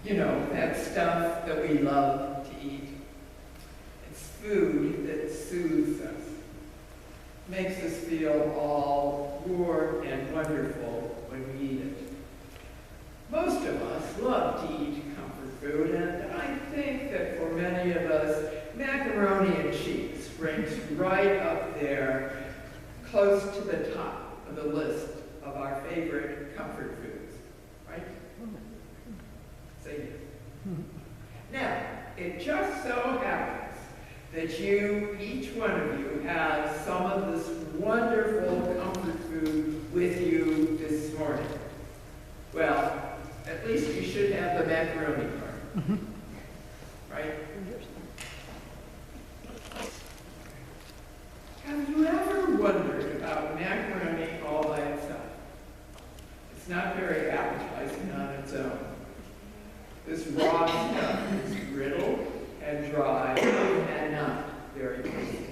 You know, that stuff that we love to eat. It's food that soothes us, makes us feel all warm and wonderful when we eat it. Most of us love to eat comfort food, and I think that for many of us, macaroni and cheese ranks right up there, close to the top of the list of our favorite comfort foods, right? Say yes. Now, it just so happens that each one of you, has some of this wonderful comfort food with you this morning. Well, at least you should have the macaroni part, right? Have you ever wondered about macaroni all by itself? It's not very appetizing on its own. This raw stuff is brittle and dry and not very tasty.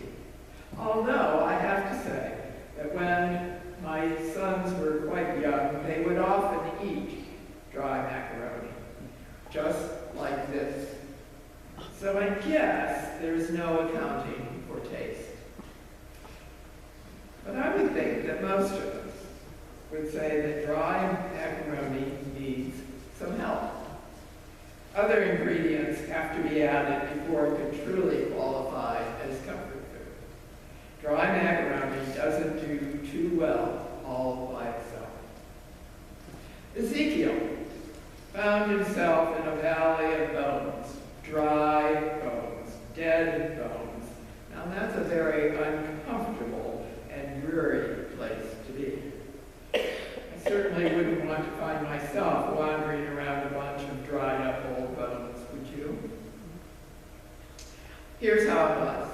Although I have to say that when my sons were quite young, they would often eat dry macaroni, just like this. So I guess there's no accounting for taste. But I would think that most of us would say that dry macaroni needs some help. Other ingredients have to be added before it can truly qualify as comfort food. Dry macaroni doesn't do too well all by itself. Ezekiel found himself in a valley of bones, dry bones, dead bones. Now that's a very uncomfortable and dreary place to be. I certainly wouldn't want to find myself wandering around a bunch of dried up old bones, would you? Here's how it was.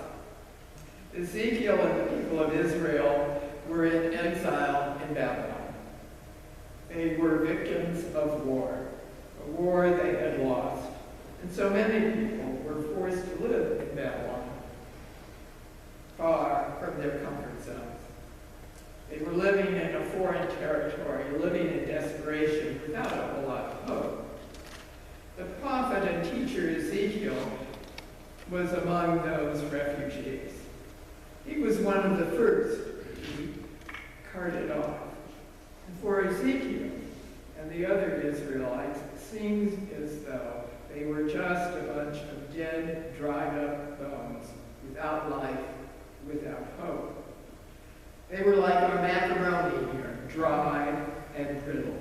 Ezekiel and the people of Israel were in exile in Babylon. They were victims of war, a war they had lost. And so many people were forced to live in Babylon, far from their comfort zones. They were living in a foreign territory, living in desperation without a whole lot of hope. The prophet and teacher Ezekiel was among those refugees. He was one of the first to be carted off. And for Ezekiel and the other Israelites, it seems as though they were just a bunch of dead, dried up bones, without life, without hope. They were like our macaroni here, dry and brittle.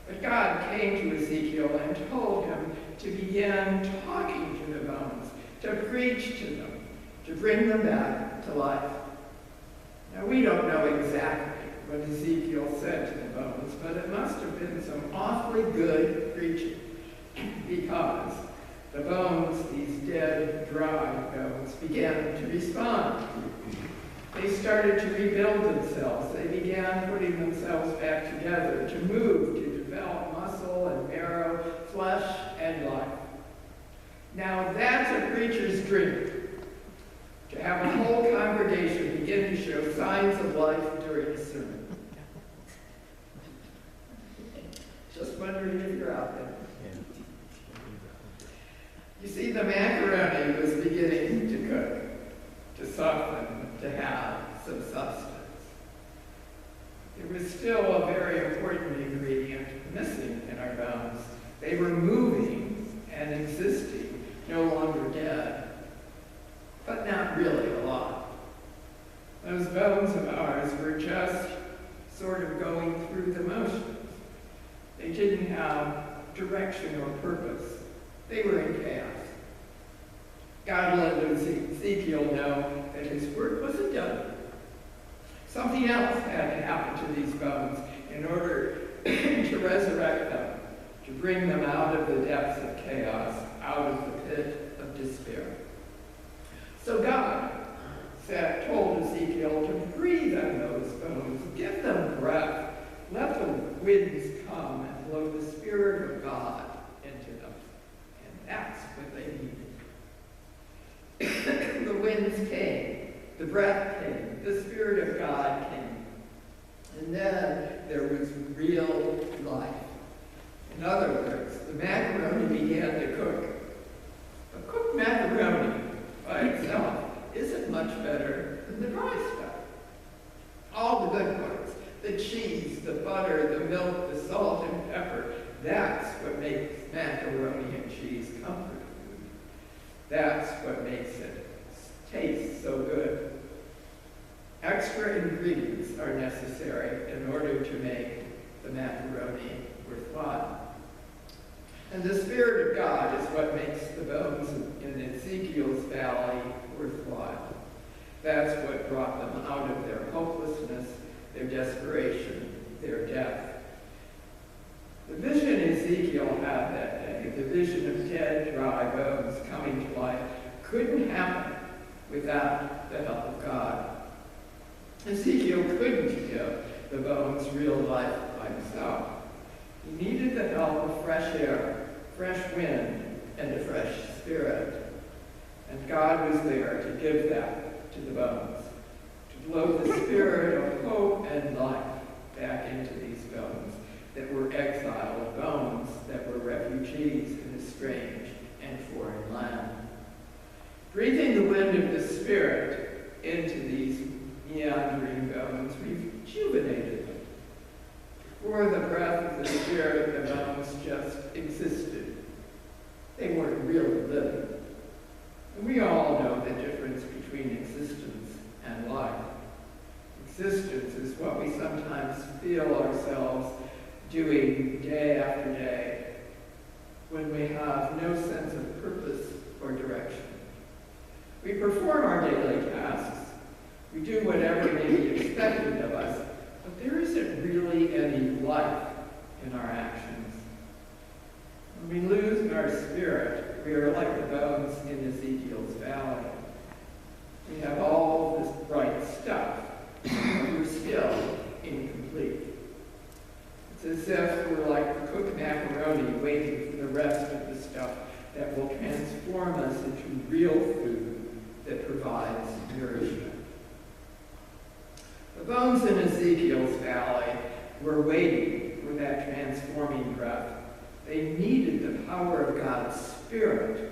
But God came to Ezekiel and told him to begin talking to the bones, to preach to them, to bring them back to life. Now, we don't know exactly what Ezekiel said to the bones, but it must have been some awfully good preaching, because the bones, these dead, dry bones, began to respond. They started to rebuild themselves. They began putting themselves back together, to move, to develop muscle and marrow, flesh and life. Now that's a preacher's dream, to have a whole congregation begin to show signs of life during a sermon. Just wondering if you're out there. You see, the macaroni was beginning to cook, to soften, to have some substance. There was still a very important ingredient missing in our bones. They were moving and existing, no longer dead, but not really a lot. Those bones of ours were just sort of going through the motions. They didn't have direction or purpose. They were in chaos. God let Ezekiel know that his work wasn't done. Something else had to happen to these bones in order to resurrect them, to bring them out of the depths of chaos, out of the pit of despair. So God told Ezekiel to breathe on those bones, give them breath, let the winds come and blow the Spirit of God into them. And that's what they needed. The winds came, the breath came, the Spirit of God came. And then there was real life. In other words, the macaroni began to cook. But cooked macaroni by itself isn't much better than the dry stuff. All the good parts, the cheese, the butter, the milk, the salt and pepper, that's what makes macaroni and cheese comfort food. That's what makes it taste so good. Extra ingredients are necessary in order to make the macaroni worthwhile. And the Spirit of God is what makes the bones in Ezekiel's valley worthwhile. That's what brought them out of their hopelessness, their desperation, their death. The vision Ezekiel had that day, the vision of dead, dry bones coming to life, couldn't happen without the help of God. Ezekiel couldn't give the bones real life by himself. He needed the help of fresh air, fresh wind, and a fresh spirit. And God was there to give that to the bones, to blow the spirit of hope and life back into these bones that were exiled, bones that were refugees in a strange and foreign land. Breathing the wind of the Spirit into these meandering bones rejuvenated them. Before the breath of the Spirit, the bones just existed. They weren't really living. And we all know the difference between existence and life. Existence is what we sometimes feel ourselves doing day after day when we have no sense of purpose or direction. We perform our daily tasks. We do whatever may be expected of us, but there isn't really any life in our actions. When we lose our spirit, we are like the bones in Ezekiel's valley. We have all this bright stuff, but we're still incomplete. It's as if we're like the cooked macaroni waiting for the rest of the stuff that will transform us into real food that provides nourishment. The bones in Ezekiel's valley were waiting for that transforming breath. They needed the power of God's Spirit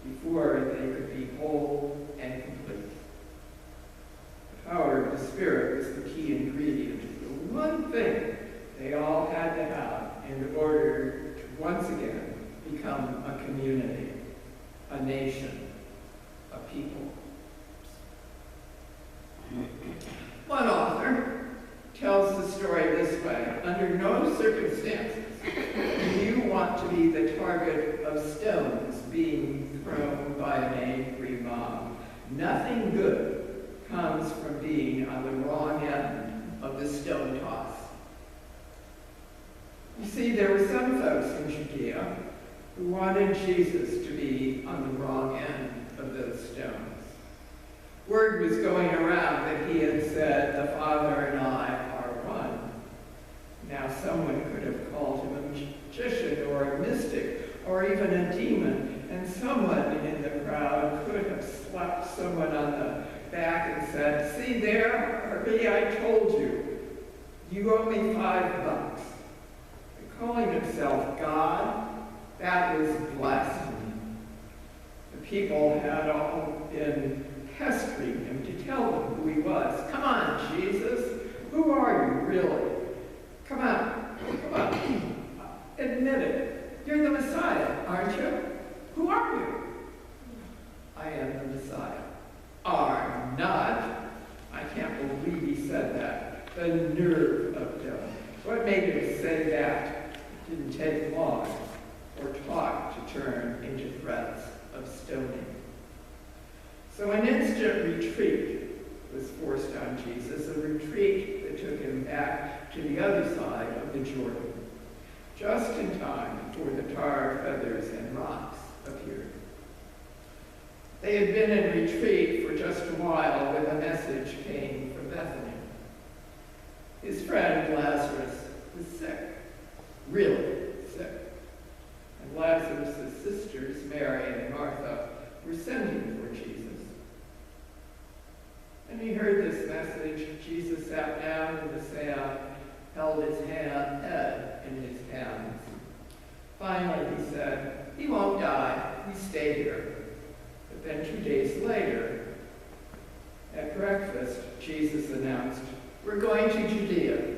before they could be whole and complete. The power of the Spirit was the key ingredient, the one thing they all had to have in order to once again become a community, a nation, a people. One author tells the story this way: under no circumstances do you want to be the target of stones being thrown by an angry mob. Nothing good comes from being on the wrong end of the stone toss. You see, there were some folks in Judea who wanted Jesus to be on the wrong end of those stones. Word was going around that he had said, "The Father and I are one." Now someone could have called him a magician or a mystic or even a demon, and someone in the crowd could have slapped someone on the back and said, "See there, Harvey, I told you. You owe me $5. Calling himself God, that was blasphemy. The people had all been pestering him to tell them who he was. "Come on, Jesus, who are you really? Come on, admit it. You're the Messiah, aren't you? Who are you?" "I am the Messiah." "Are not?" I can't believe he said that. The nerve of him. What made him say that? It didn't take long or talk to turn into threats of stoning. So an instant retreat was forced on Jesus, a retreat that took him back to the other side of the Jordan, just in time before the tar, feathers, and rocks appeared. They had been in retreat for just a while when a message came from Bethany. His friend Lazarus was sick, really sick. And Lazarus' sisters, Mary and Martha, were sending for Jesus. And he heard this message. Jesus sat down in the sand, held his head in his hands. Finally, he said, He won't die. You stay here. But then 2 days later, at breakfast, Jesus announced, we're going to Judea.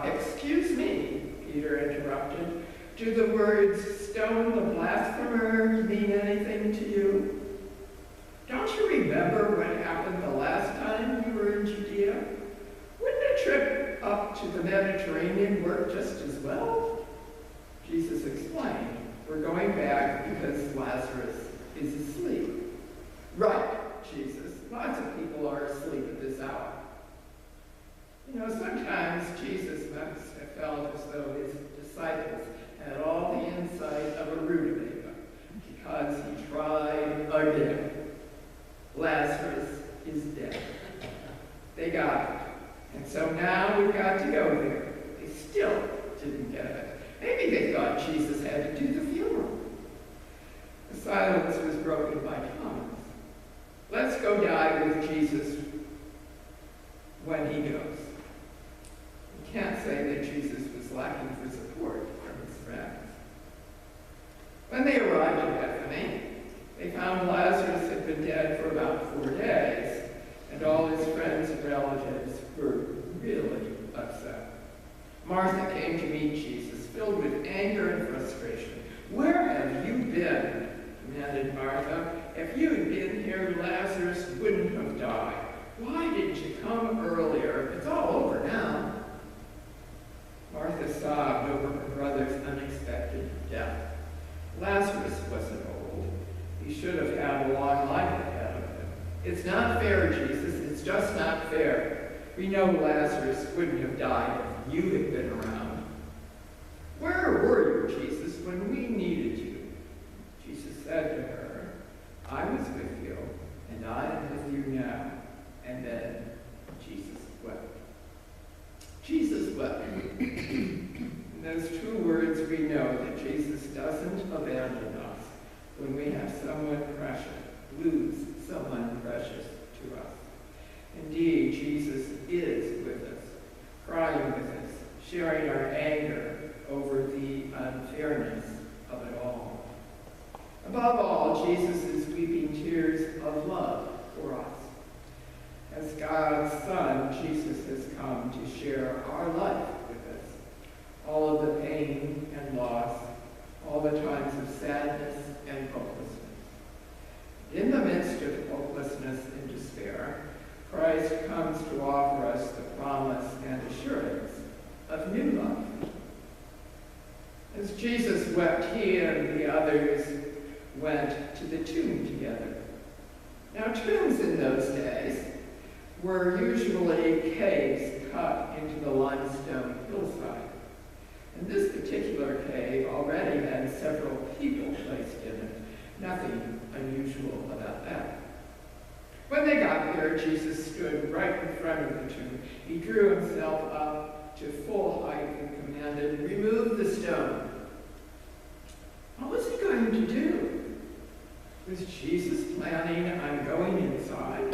Excuse me, Peter interrupted. Do the words, stone the blasphemer, mean anything to you? Don't you remember what happened the last time you were in Judea? Wouldn't a trip up to the Mediterranean work just as well? Jesus explained, we're going back because Lazarus is asleep. Right, Jesus. Lots of people are asleep at this hour. You know, sometimes Jesus must have felt as though his disciples had all the insight of a rutabaga because he tried again. Lazarus is dead. They got it. And so now we've got to go there. They still didn't get it. Maybe they thought Jesus had to do the funeral. The silence was broken by Thomas. Let's go die with Jesus when he goes. You can't say that Jesus was lacking for support from his friends. When they arrived at Bethany, they found Lazarus had been dead for about 4 days, and all his friends and relatives were really upset. Martha came to meet Jesus, filled with anger and frustration. Where have you been? Demanded Martha. If you had been here, Lazarus wouldn't have died. Why didn't you come earlier? It's all over now. Martha sobbed over her brother's unexpected death. Lazarus wasn't old. He should have had a long life ahead of him. It's not fair, Jesus. It's just not fair. We know Lazarus wouldn't have died if you had been around. Where were you, Jesus, when we needed you? Jesus said to her, I was with you, and I am with you now. And then Jesus wept. Jesus wept. In those 2 words, we know that Jesus doesn't abandon us when we have someone precious, lose someone precious to us. Indeed, Jesus is with us, crying with us, sharing our anger over the unfairness of it all. Above all, Jesus is weeping tears of love for us. As God's Son, Jesus has come to share our life with us. All of the pain and loss, all the times of sadness and hopelessness. In the midst of hopelessness and despair, Christ comes to offer us the promise and assurance of new life. As Jesus wept, he and the others went to the tomb together. Now, tombs in those days were usually caves cut into the limestone hillside. And this particular cave already had several people placed in it. Nothing unusual about that. When they got there, Jesus stood right in front of the tomb. He drew himself up to full height and commanded, remove the stone. What was he going to do? Was Jesus planning on going inside?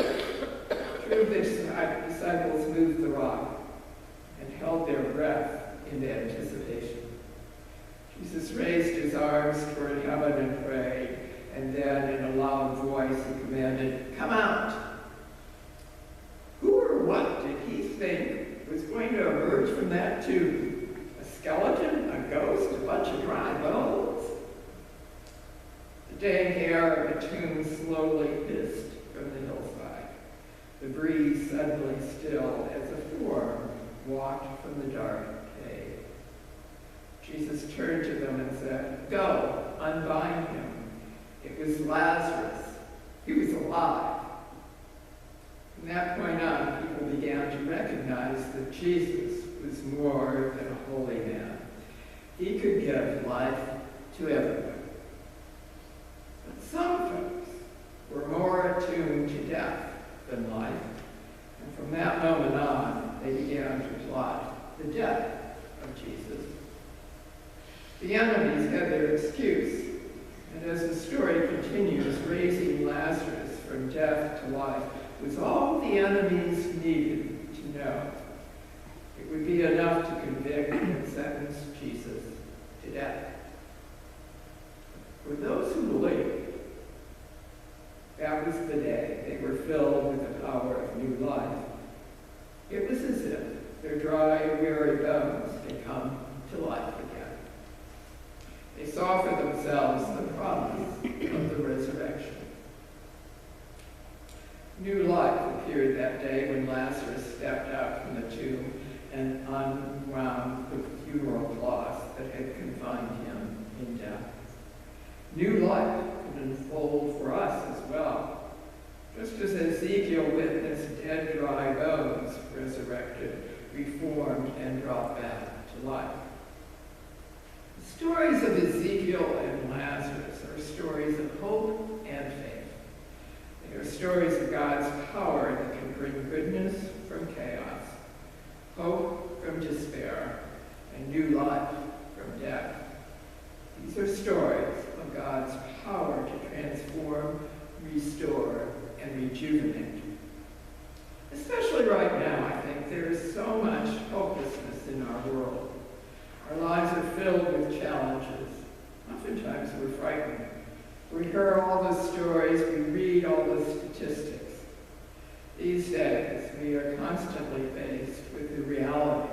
Two of the disciples moved the rock and held their breath in anticipation. Jesus raised his arms toward heaven and prayed, and then in a loud voice he commanded, come out. Who or what did he think was going to emerge from that tomb? A skeleton, a ghost, a bunch of dry bones? The dank air of the tomb slowly hissed from the hillside. The breeze suddenly still as a form walked from the dark cave. Jesus turned to them and said, go, unbind him. It was Lazarus. He was alive. From that point on, people began to recognize that Jesus was more than a holy man. He could give life to everyone. But some folks were more attuned to death than life, and from that moment on, they began to plot the death of Jesus. The enemies had their excuse, and as the story continues, raising Lazarus from death to life was all the enemies needed to know. It would be enough to convict and sentence Jesus to death. For those who believed, that was the day they were filled with the power of new life. It was as if their dry, weary bones had come to life again. They saw for themselves the promise of the resurrection. New life appeared that day when Lazarus stepped out from the tomb and unwound the funeral cloth that had confined him in death. New life could unfold for us as well. Just as Ezekiel witnessed dead, dry bones resurrected, reformed, and brought back to life. The stories of Ezekiel and Lazarus are stories of hope and faith. They are stories of God's power that can bring goodness from chaos, hope from despair, and new life from death. These are stories of God's power to transform, restore, and rejuvenate. Especially right now, I think there is so much hopelessness in our world. Our lives are filled with challenges. Oftentimes we're frightened. We hear all the stories, we read all the statistics. These days, we are constantly faced with the realities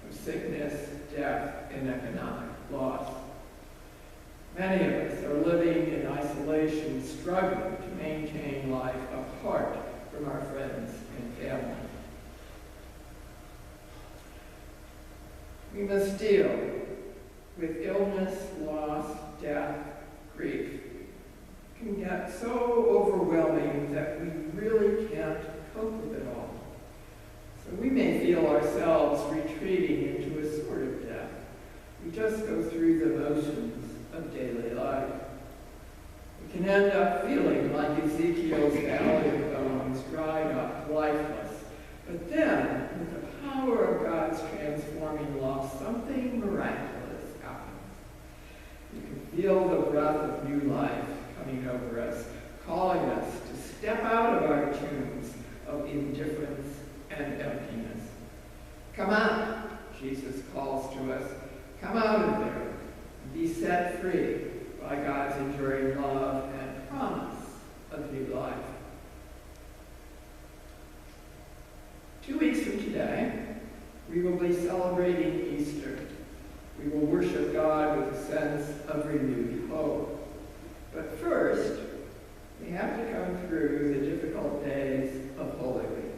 of sickness, death, and economic loss. Many of us are living in isolation, struggling to maintain life apart from our friends and family. We must deal with illness, loss, death, grief. It can get so overwhelming that we really can't cope with it all. So we may feel ourselves retreating into a sort of death. We just go through the motions of daily life. We can end up feeling like Ezekiel's valley of bones, dried up, lifeless. But then, with the power of God's transforming love, something miraculous happens. You can feel the breath of new life coming over us, calling us to step out of our tombs of indifference and emptiness. Come out, Jesus calls to us. Come out of there and be set free by God's enduring love and promise of new life. 2 weeks from today, we will be celebrating Easter. We will worship God with a sense of renewed hope. But first, we have to come through the difficult days of Holy Week.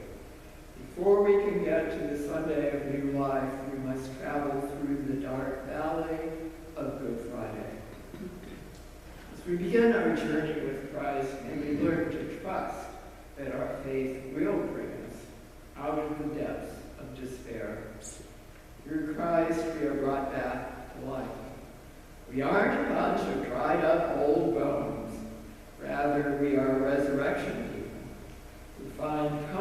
Before we can get to the Sunday of new life, we must travel through the dark valley of Good Friday. As we begin our journey with Christ, may we learn to trust that our faith will bring us out of the depths of despair. Through Christ, we are brought back to life. We aren't a bunch of dried up old bones. Rather, we are resurrection people who find